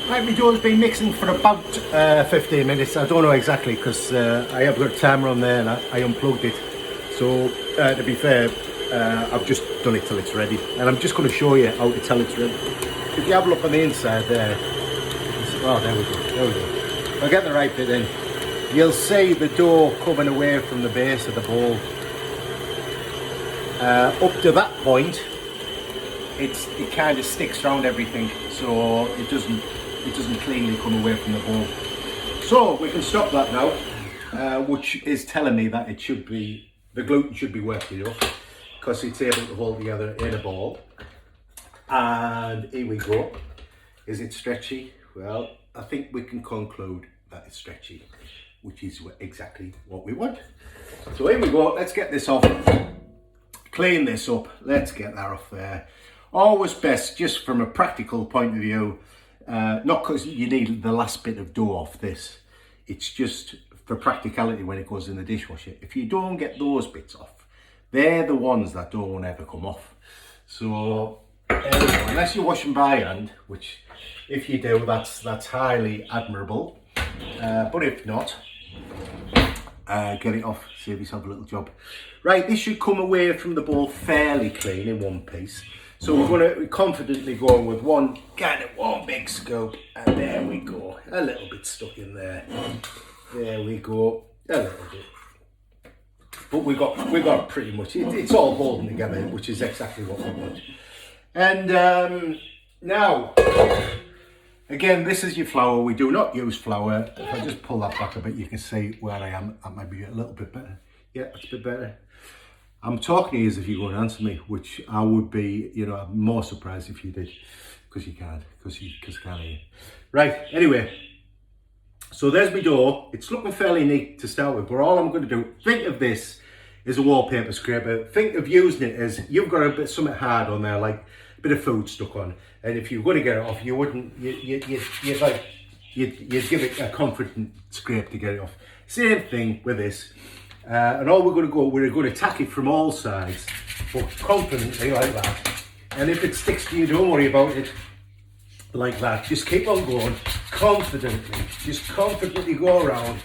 Right, my dough's been mixing for about 15 minutes. I don't know exactly because I have got a timer on there and I unplugged it. So to be fair, I've just done it till it's ready. And I'm just going to show you how to tell it's ready. If you have a look on the inside there, oh, there we go. I'll get the right bit in. You'll see the dough coming away from the base of the bowl. Up to that point, it kind of sticks around everything, so it doesn't cleanly come away from the bowl. So we can stop that now, which is telling me that it should be, the gluten should be worked enough because it's able to hold together in a ball. And here we go. Is it stretchy? Well, I think we can conclude that it's stretchy, which is exactly what we want. So here we go. Let's get this off. Clean this up. Let's get that off there. Always best, just from a practical point of view, not because you need the last bit of dough off this, it's just for practicality when it goes in the dishwasher. If you don't get those bits off, they're the ones that don't ever come off. So anyway, unless you're washing by hand, which if you do, that's highly admirable. But if not, get it off, save yourself a little job. Right, this should come away from the bowl fairly clean in one piece. So we're going to confidently go with one big scoop, and there we go. A little bit stuck in there. There we go. A little bit. But we got pretty much, it's all holding together, which is exactly what we want. And now, again, this is your flour. We do not use flour. If I just pull that back a bit, you can see where I am. That might be a little bit better. Yeah, that's a bit better. I'm talking to you as if you're going to answer me, which I would be, I'm more surprised if you did, because you can't, because you can't hear. Right, anyway, so there's my dough. It's looking fairly neat to start with, but all I'm going to do, think of this as a wallpaper scraper. Think of using it as, you've got a bit something hard on there, like a bit of food stuck on, and if you're going to get it off, you wouldn't, you'd give it a confident scrape to get it off. Same thing with this. And all we're going to attack it from all sides, but confidently like that. And if it sticks to you, don't worry about it, like that. Just keep on going, confidently. Just confidently go around.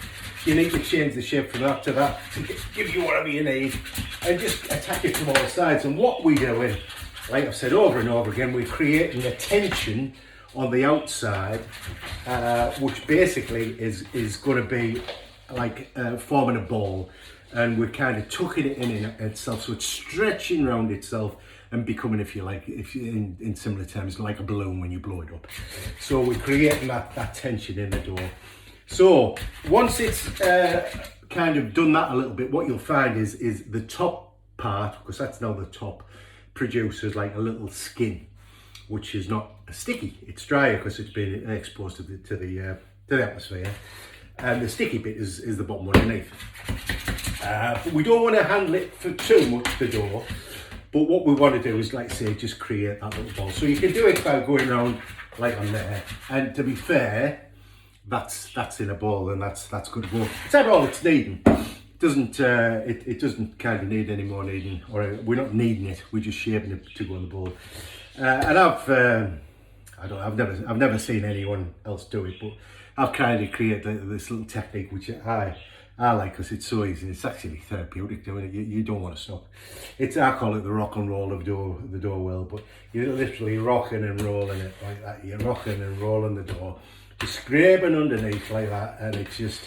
You need to change the shape from that to that to give you whatever you need, and just attack it from all sides. And what we're doing, like I've said over and over again, we're creating a tension on the outside, which basically is going to be like forming a ball, and we're kind of tucking it in itself, so it's stretching around itself and becoming, if you like, in similar terms, like a balloon when you blow it up. So we're creating that tension in the dough. So once it's kind of done that a little bit, what you'll find is the top part, because that's now the top, produces like a little skin, which is not sticky. It's drier because it's been exposed to the atmosphere. And the sticky bit is the bottom underneath. But we don't want to handle it for too much, the dough. But what we want to do is, like say, just create that little ball. So you can do it by going around like on there. And to be fair, that's in a ball, and that's good to go. It's not all it's needing. It doesn't kind of need any more kneading, or we're not kneading it. We're just shaping it to go in the bowl. And I've never seen anyone else do it, but I've kind of created this little technique which I like, because it's so easy. It's actually therapeutic doing it. You don't want to stop. I call it the rock and roll of the dough well, but you're literally rocking and rolling it like that. You're rocking and rolling the dough, you're scraping underneath like that, and it's just,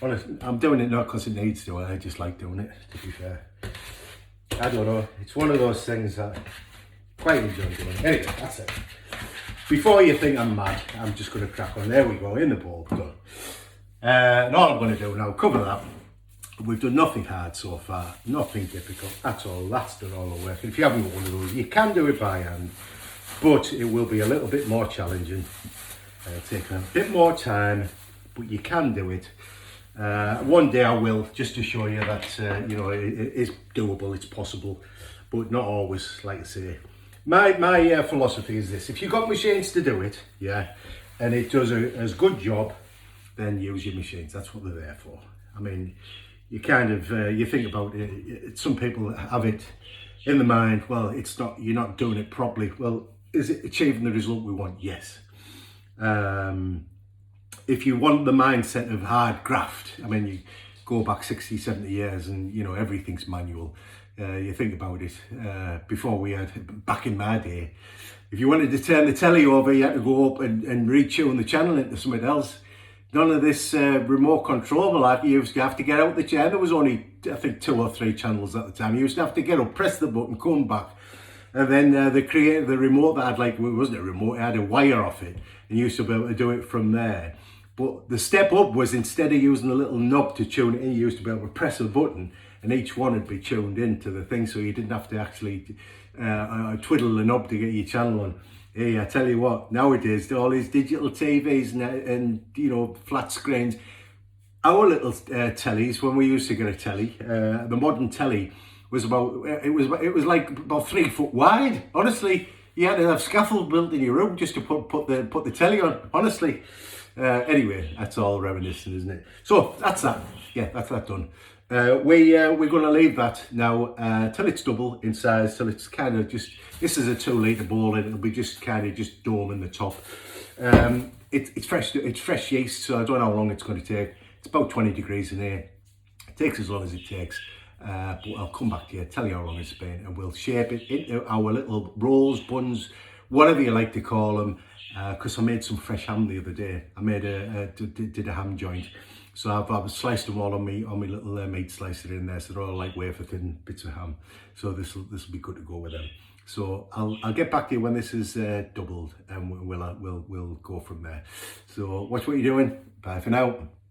honestly, I'm doing it not because it needs to. I just like doing it, to be fair. I don't know. It's one of those things that I quite enjoy doing. Anyway, that's it. Before you think I'm mad, I'm just going to crack on. There we go, in the bowl, done. And all I'm going to do now, cover that. We've done nothing hard so far, nothing difficult at all. That's done all the work. And if you haven't got one of those, you can do it by hand, but it will be a little bit more challenging. Take a bit more time, but you can do it. One day I will, just to show you that it is doable, it's possible, but not always, like I say. My philosophy is this: if you've got machines to do it, and it does a good job, then use your machines. That's what they're there for. I mean, you kind of you think about it. Some people have it in the mind, well, you're not doing it properly. Well, is it achieving the result we want? Yes. If you want the mindset of hard graft, I mean, you go back 60, 70 years and, you know, everything's manual. You think about it, before we had, back in my day, if you wanted to turn the telly over, you had to go up and retune the channel into something else. None of this remote control, like you used to have to get out the chair. There was only, I think, 2 or 3 channels at the time. You used to have to get up, press the button, come back. And then they created the remote that had, like, well, it wasn't a remote, it had a wire off it. And you used to be able to do it from there. But the step up was, instead of using a little knob to tune it in, you used to be able to press a button and each one would be tuned into the thing, so you didn't have to actually twiddle the knob to get your channel on. Hey, I tell you what, nowadays, all these digital TVs and you know, flat screens, our little tellies, when we used to get a telly, the modern telly was about, it was like about 3 foot wide. Honestly, you had to have scaffold built in your room just to put the telly on, honestly. Anyway, that's all reminiscent, isn't it? So that's that. Yeah, that's that done. We're going to leave that now till it's double in size, till it's kind of just, this is a 2 litre bowl and it'll be just kind of just doming the top. It's fresh yeast, so I don't know how long it's going to take. It's about 20 degrees in here. It takes as long as it takes. But I'll come back to you, tell you how long it's been, and we'll shape it into our little rolls, buns, whatever you like to call them. Because I made some fresh ham the other day. I made did a ham joint, so I've sliced them all on my little meat slicer in there, so they're all like wafer thin bits of ham. So this will be good to go with them. So I'll get back to you when this is doubled, and we'll go from there. So watch what you're doing. Bye for now.